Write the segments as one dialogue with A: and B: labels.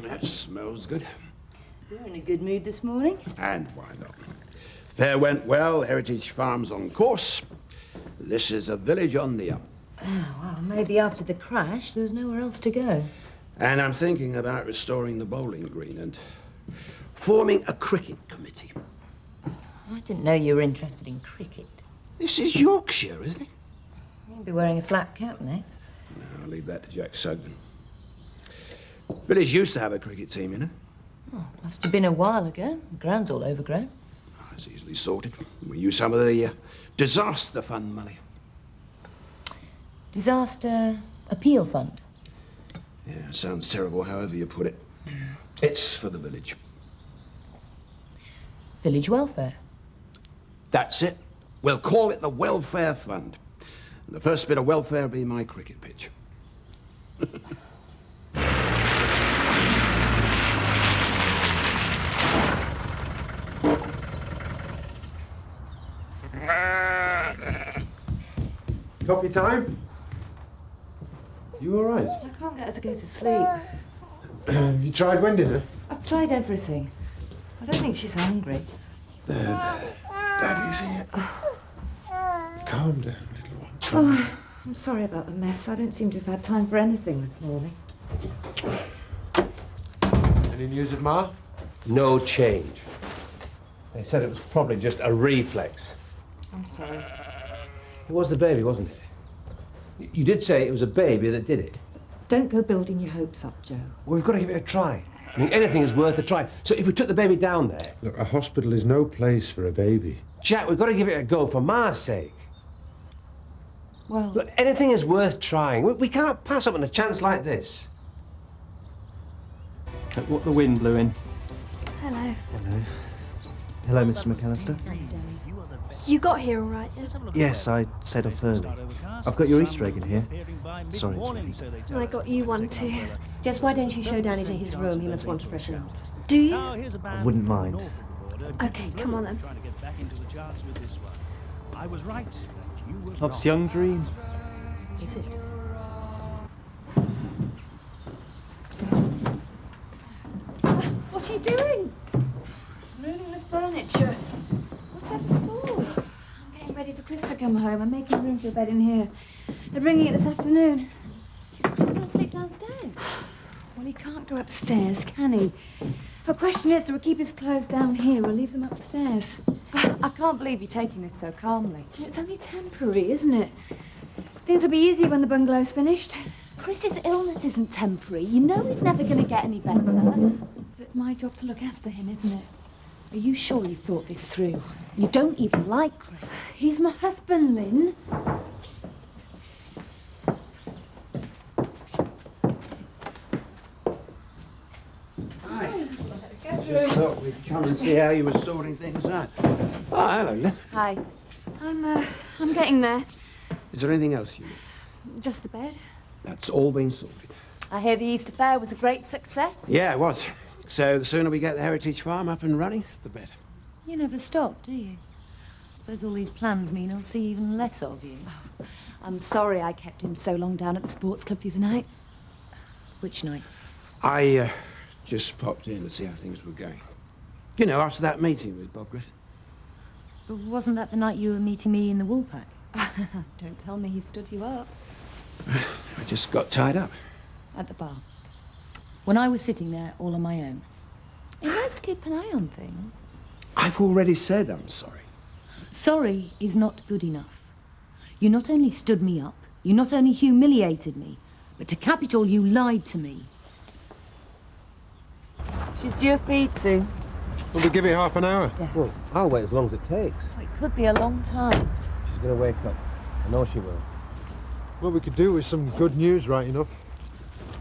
A: That smells good.
B: You're in a good mood this morning.
A: And why not? Fair went well, Heritage Farm's on course. This is a village on the up.
B: Oh, well, maybe after the crash, there was nowhere else to go.
A: And I'm thinking about restoring the bowling green and forming a cricket committee.
B: I didn't know you were interested in cricket.
A: This is Yorkshire, isn't it?
B: You'll be wearing a flat cap next.
A: No, I'll leave that to Jack Sugden. Village used to have a cricket team, you know.
B: Oh, must have been a while ago. The ground's all overgrown.
A: Oh, it's easily sorted. We use some of the disaster fund money.
B: Disaster appeal fund?
A: Yeah, sounds terrible, however you put it. It's for the village.
B: Village welfare?
A: That's it. We'll call it the Welfare Fund. And the first bit of welfare will be my cricket pitch.
C: Coffee time? You all right?
D: I can't get her to go to sleep.
C: Have you tried Wendy?
D: I've tried everything. I don't think she's hungry.
C: There. Daddy's here. Calm down, little one.
D: Oh, I'm sorry about the mess. I don't seem to have had time for anything this morning.
C: Any news of Ma?
E: No change. They said it was probably just a reflex.
D: I'm sorry.
E: It was the baby, wasn't it? You did say it was a baby that did it.
D: Don't go building your hopes up, Joe.
E: Well, we've got to give it a try. I mean, anything is worth a try. So if we took the baby down there...
C: Look, a hospital is no place for a baby.
E: Jack, we've got to give it a go for Ma's sake.
D: Well...
E: Look, anything is worth trying. We can't pass up on a chance like this.
F: Look what the wind blew in.
G: Hello.
F: Hello. Hello, Mr. McAllister.
G: You got here all right then?
F: Yes, I set off early. I've got your Easter egg in here. Sorry, it's late.
G: I got you one too.
H: Jess, why don't you show Danny to his room? He must want to freshen up.
G: Do you?
F: I wouldn't mind.
G: Okay, come on then.
F: Love's young dream.
H: Is it?
I: What are you doing? Moving the furniture. Whatever for? I'm getting ready for Chris to come home. I'm making room for a bed in here. They're bringing it this afternoon.
H: Is Chris going to sleep downstairs?
I: Well, he can't go upstairs, can he? The question is, do we keep his clothes down here or leave them upstairs?
D: I can't believe you're taking this so calmly.
I: It's only temporary, isn't it? Things will be easy when the bungalow's finished.
H: Chris's illness isn't temporary. You know he's never going to get any better.
I: So it's my job to look after him, isn't it?
H: Are you sure you've thought this through? You don't even like Chris.
I: He's my husband, Lynn.
A: Hi. Just thought we'd come and see how you were sorting things out. Oh, hello, Lynn.
I: Hi. I'm getting there.
A: Is there anything else you need?
I: Just the bed.
A: That's all been sorted.
H: I hear the Easter fair was a great success.
A: Yeah, it was. So the sooner we get the Heritage Farm up and running, the better.
H: You never stop, do you? I suppose all these plans mean I'll see even less of you.
I: Oh, I'm sorry I kept him so long down at the sports club the other night.
H: Which night?
A: I just popped in to see how things were going. You know, after that meeting with Bob Griffin.
H: But wasn't that the night you were meeting me in the Woolpack?
D: Don't tell me he stood you up.
A: I just got tied up.
H: At the bar. When I was sitting there all on my own. It's nice to keep an eye on things.
A: I've already said I'm sorry.
H: Sorry is not good enough. You not only stood me up, you not only humiliated me, but to cap it all, you lied to me.
D: She's due a feed soon.
C: Will we give it half an hour?
D: Yeah.
E: Well, I'll wait as long as it takes.
D: It could be a long time.
E: She's going to wake up. I know she will.
C: What we could do with some good news, right enough.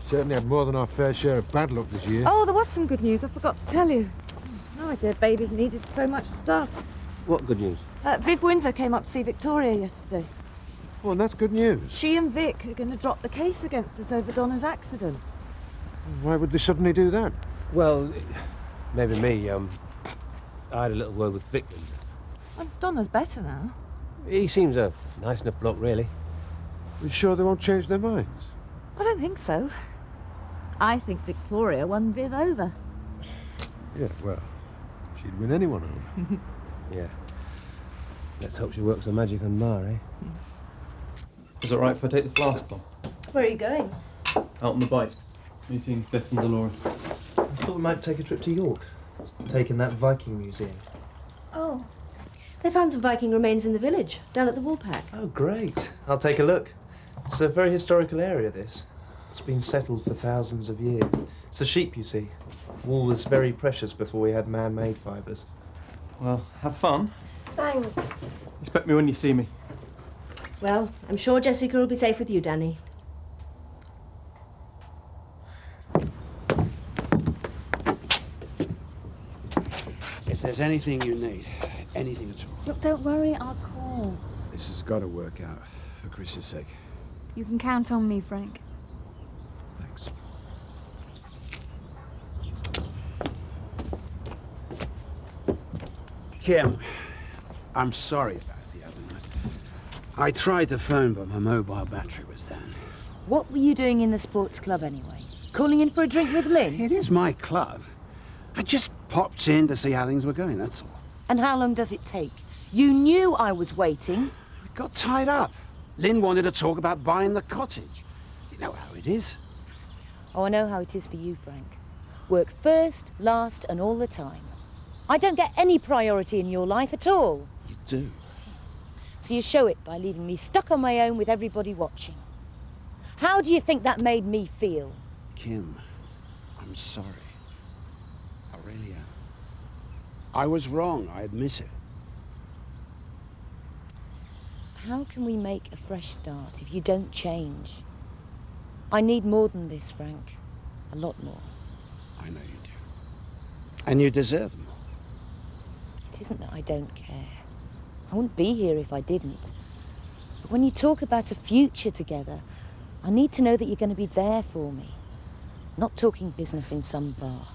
C: Certainly had more than our fair share of bad luck this year.
D: Oh, there was some good news. I forgot to tell you. No idea babies needed so much stuff.
E: What good news?
D: Viv Windsor came up to see Victoria yesterday.
C: Oh, and that's good news.
D: She and Vic are going to drop the case against us over Donna's accident.
C: Why would they suddenly do that?
E: Well, maybe me. I had a little word with Vic.
D: Well, Donna's better now.
E: He seems a nice enough bloke, really.
C: You sure they won't change their minds?
D: I don't think so. I think Victoria won Viv over.
C: Yeah, well, she'd win anyone over.
E: Yeah. Let's hope she works her magic on Ma, eh?
J: Is it right if I take the flask, Mum?
B: Where are you going?
J: Out on the bikes, meeting Beth and Dolores.
F: I thought we might take a trip to York. Take in that Viking museum.
B: Oh. They found some Viking remains in the village, down at the Woolpack.
F: Oh, great. I'll take a look. It's a very historical area, this. It's been settled for thousands of years. It's the sheep, you see. Wool was very precious before we had man-made fibres.
J: Well, have fun.
B: Thanks.
J: Expect me when you see me.
B: Well, I'm sure Jessica will be safe with you, Danny.
A: If there's anything you need, anything at all,
I: Look, don't worry, I'll call.
A: this has got to work out for Chris's sake.
I: You can count on me, Frank.
A: Thanks. Kim, I'm sorry about the other night. I tried the phone, but my mobile battery was down.
H: What were you doing in the sports club anyway? Calling in for a drink with Lynn?
A: It is my club. I just popped in to see how things were going, that's all.
H: And how long does it take? You knew I was waiting.
A: I got tied up. Lynn wanted to talk about buying the cottage. You know how it is.
H: Oh, I know how it is for you, Frank. Work first, last, and all the time. I don't get any priority in your life at all.
A: You do.
H: So you show it by leaving me stuck on my own with everybody watching. How do you think that made me feel?
A: Kim, I'm sorry. I really am. I was wrong, I admit it.
H: How can we make a fresh start if you don't change? I need more than this, Frank. A lot more.
A: I know you do. And you deserve more.
H: It isn't that I don't care. I wouldn't be here if I didn't. But when you talk about a future together, I need to know that you're going to be there for me. Not talking business in some bar.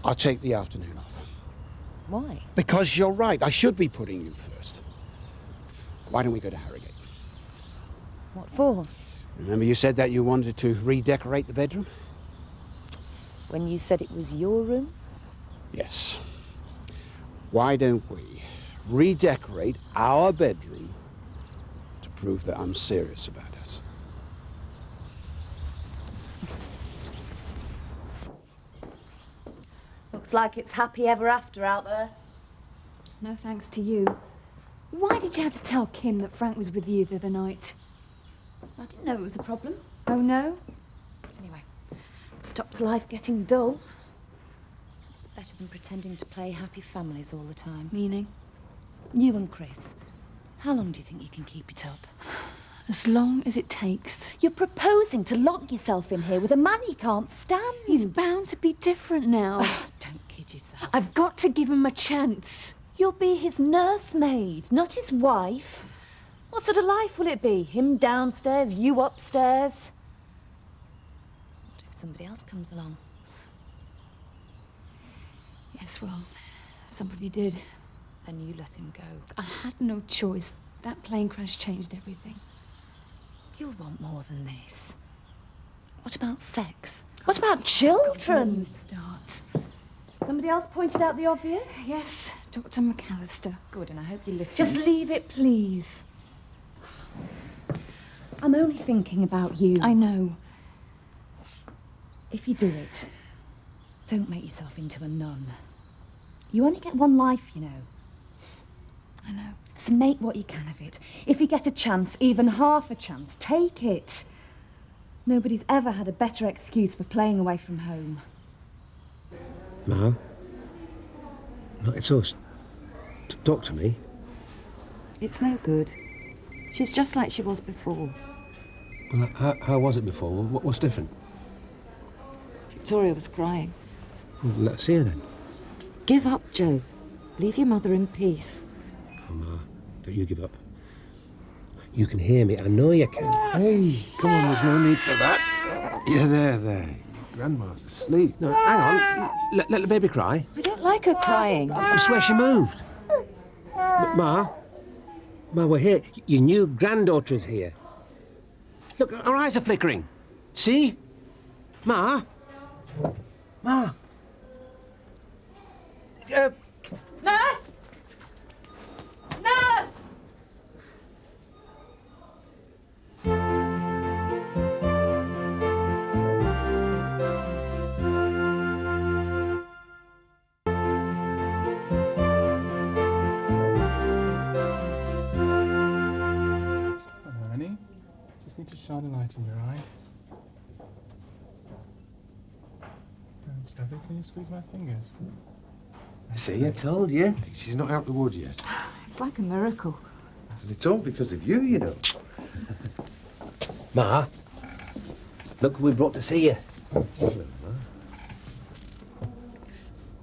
A: I'll take the afternoon off.
H: Why?
A: Because you're right, I should be putting you first. Why don't we go to Harrogate?
H: What for?
A: Remember you said that you wanted to redecorate the bedroom?
H: When you said it was your room?
A: Yes. Why don't we redecorate our bedroom to prove that I'm serious about us?
B: Looks like it's happy ever after out there.
I: No thanks to you. Why did you have to tell Kim that Frank was with you the other night?
B: I didn't know it was a problem.
I: Oh, no?
B: Anyway, stops life getting dull.
H: It's better than pretending to play happy families all the time.
I: Meaning?
H: You and Chris, how long do you think you can keep it up?
I: As long as it takes.
H: You're proposing to lock yourself in here with a man you can't stand.
I: He's bound to be different now.
H: Oh, don't kid yourself.
I: I've got to give him a chance.
H: You'll be his nursemaid, not his wife. What sort of life will it be? Him downstairs, you upstairs? What if somebody else comes along?
I: Yes, well, somebody did.
H: And you let him go.
I: I had no choice. That plane crash changed everything.
H: You'll want more than this. What about sex? What about children?
I: Start.
H: Somebody else pointed out the obvious?
I: Yes, Dr. McAllister.
H: Good, and I hope you listen.
I: Just leave it, please.
H: I'm only thinking about you.
I: I know.
H: If you do it, don't make yourself into a nun. You only get one life, you know.
I: I know.
H: So make what you can of it. If you get a chance, even half a chance, take it. Nobody's ever had a better excuse for playing away from home.
E: Ma? No, it's us. Talk to me.
D: It's no good. She's just like she was before.
E: Well, how was it before? What's different?
D: Victoria was crying.
E: Well, let's see her then.
D: Give up, Joe. Leave your mother in peace.
E: Oh, Ma, don't you give up. You can hear me. I know you can.
A: Hey, come on, there's no need for that. Yeah, there. Grandma's asleep.
E: No, hang on. Let the baby cry.
D: I don't like her crying.
E: I swear she moved. Ma, we're here. Your new granddaughter is here. Look, her eyes are flickering. See? Ma? Ma?
D: Nurse! Nurse!
J: Hello, Annie. Just need to shine a light in your eye. Steffi, can you squeeze my fingers?
E: See, I told you.
C: She's not out the woods yet.
D: It's like a miracle.
C: And it's all because of you, you know.
E: Ma, look who we brought to see you.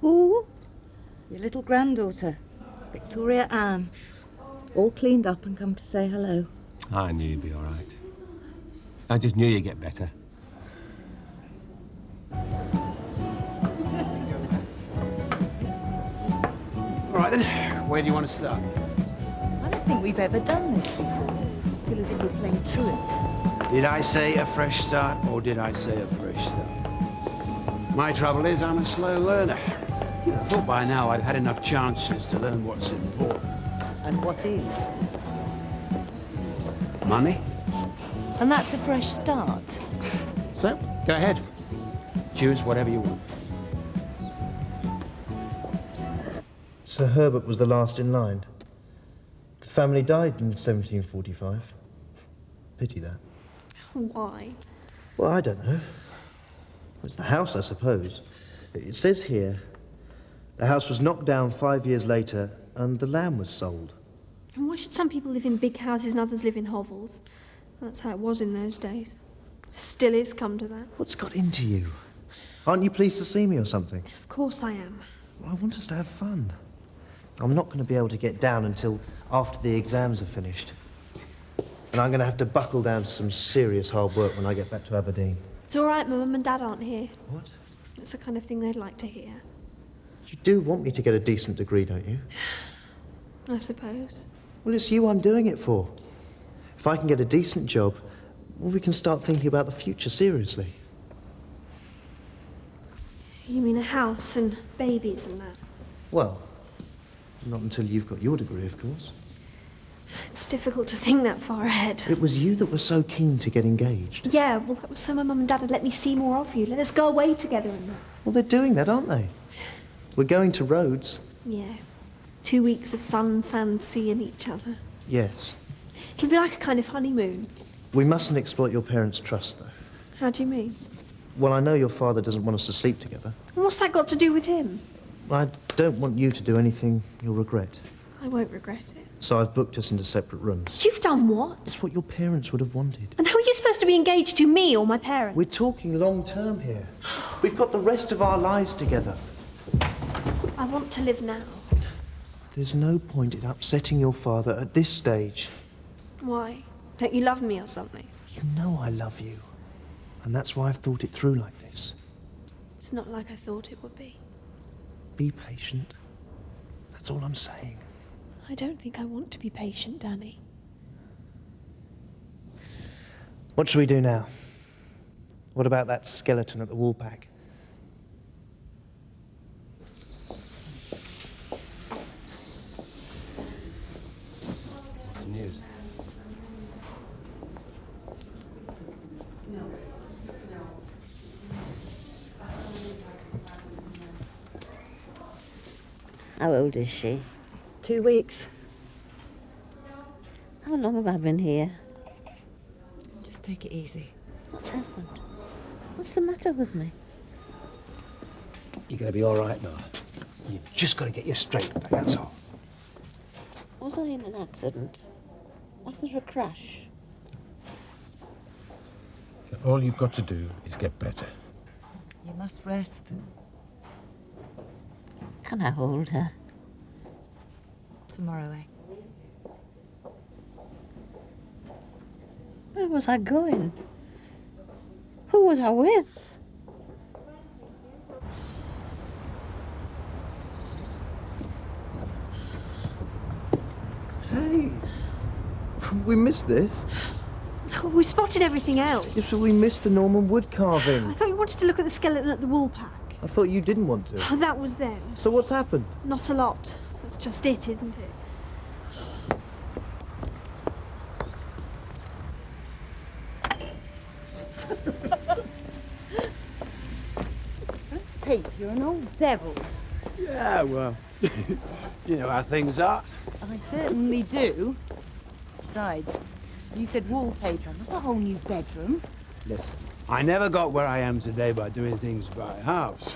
D: Ooh, your little granddaughter, Victoria Ann. All cleaned up and come to say hello.
E: I knew you'd be all right. I just knew you'd get better.
A: All right, then. Where do you want to start?
H: I don't think we've ever done this before. I feel as if we're playing truant.
A: Did I say a fresh start, or did I say a fresh start? My trouble is I'm a slow learner. I thought by now I'd had enough chances to learn what's important.
H: And what is?
A: Money?
H: And that's a fresh start.
A: So, go ahead. Choose whatever you want.
F: Sir Herbert was the last in line. The family died in 1745. Pity that.
G: Why?
F: Well, I don't know. It's the house, I suppose. It says here, the house was knocked down 5 years later and the land was sold.
G: And why should some people live in big houses and others live in hovels? That's how it was in those days. Still is, come to that.
F: What's got into you? Aren't you pleased to see me or something?
G: Of course I am.
F: Well, I want us to have fun. I'm not going to be able to get down until after the exams are finished. And I'm going to have to buckle down to some serious hard work when I get back to Aberdeen.
G: It's all right, my mum and dad aren't here.
F: What?
G: It's the kind of thing they'd like to hear.
F: You do want me to get a decent degree, don't you?
G: I suppose.
F: Well, it's you I'm doing it for. If I can get a decent job, well, we can start thinking about the future seriously.
G: You mean a house and babies and that?
F: Well, not until you've got your degree, of course.
G: It's difficult to think that far ahead.
F: It was you that was so keen to get engaged.
G: Yeah, well, that was so my mum and dad had let me see more of you. Let us go away together and that.
F: Well, they're doing that, aren't they? We're going to Rhodes.
G: Yeah. 2 weeks of sun, sand, sea and each other.
F: Yes.
G: It'll be like a kind of honeymoon.
F: We mustn't exploit your parents' trust, though.
G: How do you mean?
F: Well, I know your father doesn't want us to sleep together.
G: And what's that got to do with him?
F: I don't want you to do anything you'll regret.
G: I won't regret it.
F: So I've booked us into separate rooms.
G: You've done what?
F: That's what your parents would have wanted.
G: And who are you supposed to be engaged to, me or my parents?
F: We're talking long term here. We've got the rest of our lives together.
G: I want to live now.
F: There's no point in upsetting your father at this stage.
G: Why? Don't you love me or something?
F: You know I love you. And that's why I've thought it through like this.
G: It's not like I thought it would be.
F: Be patient. That's all I'm saying.
G: I don't think I want to be patient, Danny.
F: What should we do now? What about that skeleton at the wall pack?
E: What's the news?
K: How old is she?
D: 2 weeks.
K: How long have I been here?
D: Just take it easy.
K: What's happened? What's the matter with me?
E: You're going to be all right, Noah. You've just got to get your strength back, that's all.
K: Was I in an accident? Was there a crash?
C: All you've got to do is get better.
D: You must rest.
K: Can I hold her?
D: Tomorrow, eh?
K: Where was I going? Who was I with?
F: Hey, we missed this.
G: Oh, we spotted everything else.
F: Yes, but we missed the Norman wood carving.
G: I thought you wanted wanted to look at the skeleton at the wool pack.
F: I thought you didn't want to.
G: Oh, that was then.
F: So what's happened?
G: Not a lot. That's just it, isn't it?
H: Tate, you're an old devil.
A: Yeah, well, you know how things are.
H: I certainly do. Besides, you said wallpaper, not a whole new bedroom.
A: Listen, I never got where I am today by doing things by halves.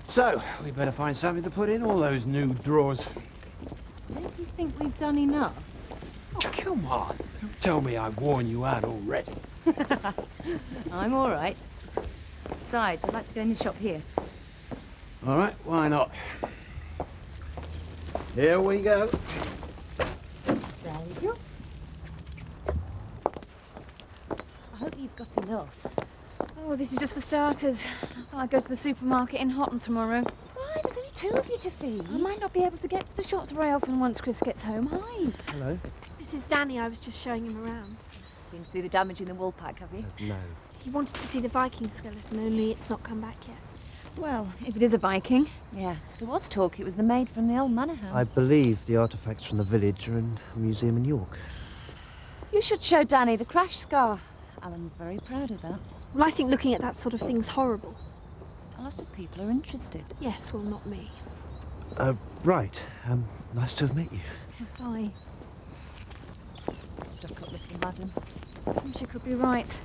A: So, we better find something to put in all those new drawers.
H: Don't you think we've done enough?
A: Oh, come on. Don't tell me I've worn you out already.
H: I'm all right. Besides, I'd like to go in the shop here.
A: All right, why not? Here we go.
H: There you go. I hope you've got enough.
I: Oh, this is just for starters. I thought I'd go to the supermarket in Houghton tomorrow.
H: Why? There's only 2 of you to feed.
I: I might not be able to get to the shops very often once Chris gets home. Hi.
F: Hello.
G: This is Danny. I was just showing him around.
H: Been to see the damage in the wool pack, have you?
F: No.
G: He wanted to see the Viking skeleton, only it's not come back yet.
I: Well, if it is a Viking.
H: Yeah, there was talk it was the maid from the old manor house.
F: I believe the artefacts from the village are in a museum in York.
H: You should show Danny the crash scar. Alan's very proud of that.
G: Well, I think looking at that sort of thing's horrible.
H: A lot of people are interested.
G: Yes, well, not me.
F: Right. Nice to have met you.
I: Bye.
H: Stuck-up little madam.
I: She could be right.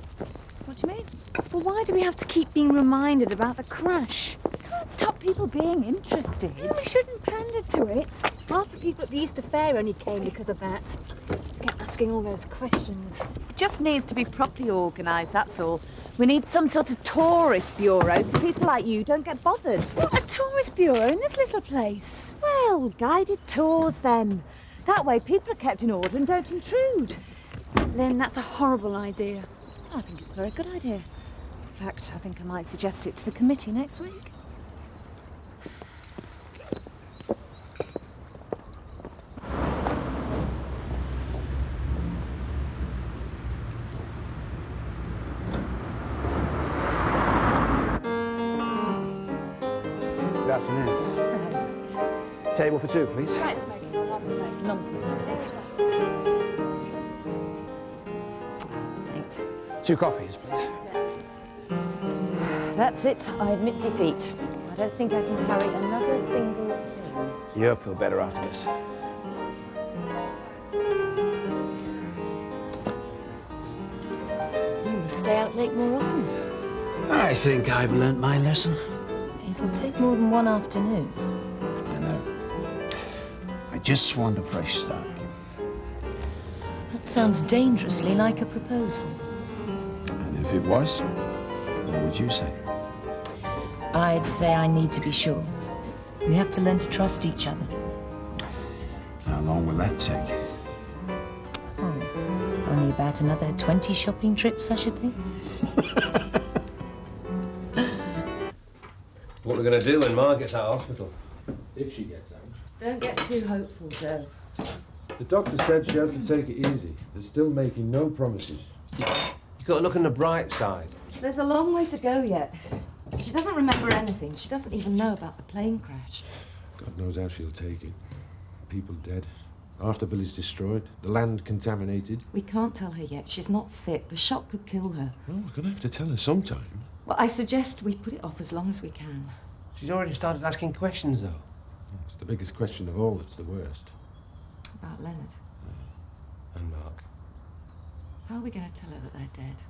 H: What do you mean?
I: Well, why do we have to keep being reminded about the crash?
H: Can't stop people being interested.
I: No, we shouldn't pander to it. Half the people at the Easter Fair only came because of that. Kept asking all those questions.
H: It just needs to be properly organised, that's all. We need some sort of tourist bureau so people like you don't get bothered.
I: What, a tourist bureau in this little place?
H: Well, guided tours then. That way people are kept in order and don't intrude.
I: Lynn, that's a horrible idea.
H: I think it's a very good idea. In fact, I think I might suggest it to the committee next week.
A: Good afternoon. Table for 2, please.
H: Right, smoking or non-smoking? Non-smoking, please. Thanks.
A: 2 coffees, please.
H: That's it. I admit defeat. I don't think I can carry another single thing.
A: You'll feel better after this.
H: You must stay out late more often.
A: I think I've learnt my lesson.
H: It'll take more than one afternoon.
A: I know. I just want a fresh start.
H: That sounds dangerously like a proposal.
A: And if it was, what would you say?
H: I'd say I need to be sure. We have to learn to trust each other.
A: How long will that take?
H: Oh, only about another 20 shopping trips, I should think.
E: What we're going to do when Ma gets out of hospital?
C: If she gets out.
D: Don't get too hopeful, Joe.
C: The doctor said she has to take it easy. They're still making no promises.
E: You've got to look on the bright side.
D: There's a long way to go yet. She doesn't remember anything. She doesn't even know about the plane crash.
C: God knows how she'll take it. People dead. Half the village destroyed. The land contaminated.
D: We can't tell her yet. She's not fit. The shock could kill her.
C: Well, we're going to have to tell her sometime.
D: Well, I suggest we put it off as long as we can.
E: She's already started asking questions, though.
C: It's the biggest question of all that's the worst.
D: About Leonard.
E: And Mark.
D: How are we going to tell her that they're dead?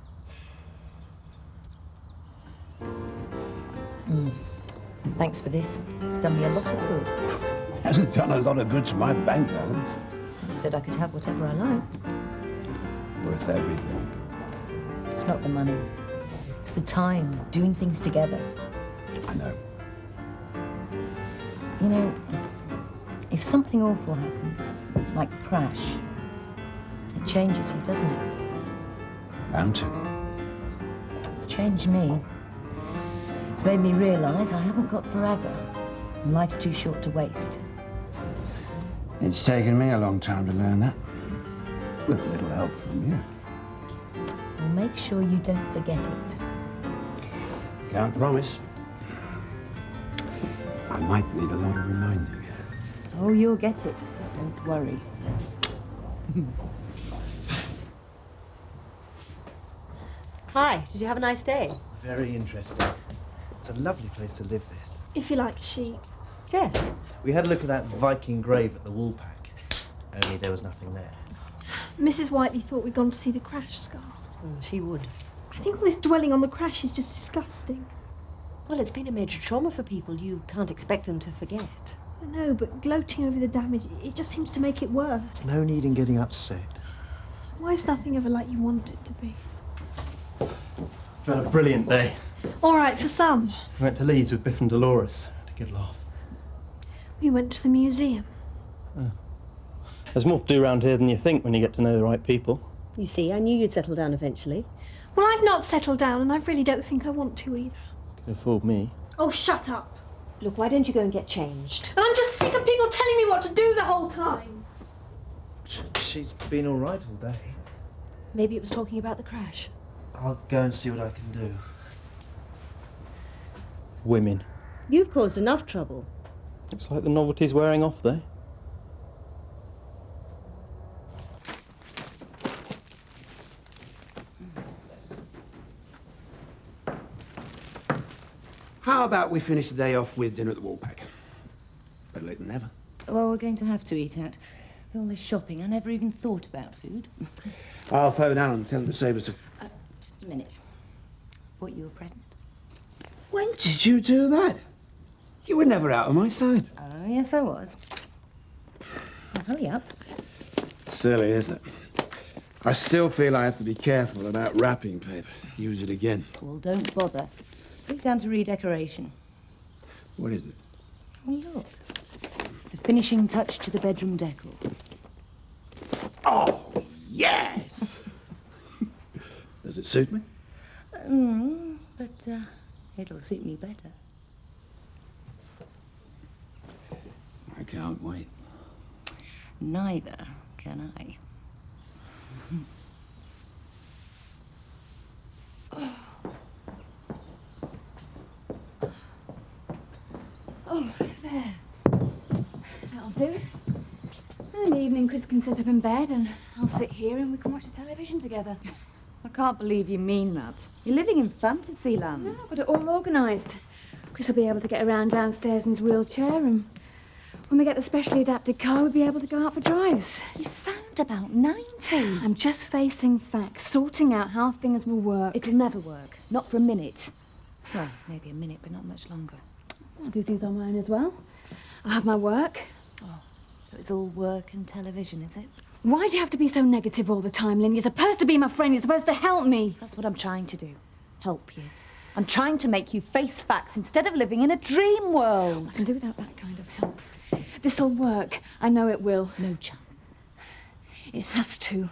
H: Thanks for this. It's done me a lot of good.
A: Hasn't done a lot of good to my bank balance.
H: You said I could have whatever I liked.
A: Worth everything.
H: It's not the money. It's the time, doing things together.
A: I know.
H: You know, if something awful happens, like the crash, it changes you, doesn't it?
A: Bound to.
H: It's changed me. It's made me realise I haven't got forever, and life's too short to waste.
A: It's taken me a long time to learn that. With a little help from you.
H: Well, make sure you don't forget it.
A: Can't promise. I might need a lot of reminding.
H: Oh, you'll get it. Don't worry.
B: Hi, did you have a nice day?
F: Very interesting. It's a lovely place to live, this.
G: If you like sheep.
B: Yes.
F: We had a look at that Viking grave at the Woolpack, only there was nothing there.
G: Mrs. Whiteley thought we'd gone to see the crash, Scar.
B: She would.
G: I think all this dwelling on the crash is just disgusting.
B: Well, it's been a major trauma for people. You can't expect them to forget.
G: I know, but gloating over the damage, it just seems to make it worse.
F: There's no need in getting upset.
G: Why is nothing ever like you want it to be?
L: We've had a brilliant day.
G: All right, for some.
L: We went to Leeds with Biff and Dolores. Had a good laugh.
G: We went to the museum.
L: There's more to do around here than you think when you get to know the right people.
B: You see, I knew you'd settle down eventually.
G: Well, I've not settled down, and I really don't think I want to either.
L: Could have fooled me.
G: Oh, shut up.
B: Look, why don't you go and get changed?
G: And I'm just sick of people telling me what to do the whole time.
F: She's been all right all day.
B: Maybe it was talking about the crash.
F: I'll go and see what I can do.
L: Women.
B: You've caused enough trouble.
L: Looks like the novelty's wearing off, though.
A: How about we finish the day off with dinner at the Woolpack? Better late than never.
H: Well, we're going to have to eat out. With all this shopping, I never even thought about food.
A: I'll phone Alan and tell him to save us a...
H: Just a minute. Bought you a present.
A: When did you do that? You were never out of my sight.
H: Oh, yes, I was. Well, hurry up.
A: Silly, isn't it? I still feel I have to be careful about wrapping paper. Use it again.
H: Well, don't bother. Look down to redecoration.
A: What is it?
H: Oh, look. The finishing touch to the bedroom decor.
A: Oh, yes! Does it suit me?
H: But it'll suit me better.
A: I can't wait.
H: Neither can I.
I: Oh, there. That'll do. In the evening, Chris can sit up in bed and I'll sit here and we can watch the television together.
D: I can't believe you mean that. You're living in fantasy land.
I: No, I've got it all organised. Chris will be able to get around downstairs in his wheelchair, and when we get the specially adapted car, we'll be able to go out for drives.
D: You sound about 90.
I: I'm just facing facts, sorting out how things will work.
H: It'll never work. Not for a minute. Well, maybe a minute, but not much longer.
I: I'll do things on my own as well. I'll have my work.
H: Oh, so it's all work and television, is it?
I: Why do you have to be so negative all the time, Lynn? You're supposed to be my friend. You're supposed to help me.
H: That's what I'm trying to do. Help you. I'm trying to make you face facts instead of living in a dream world.
I: I can do without that kind of help. This'll work. I know it will.
H: No chance.
I: It has to.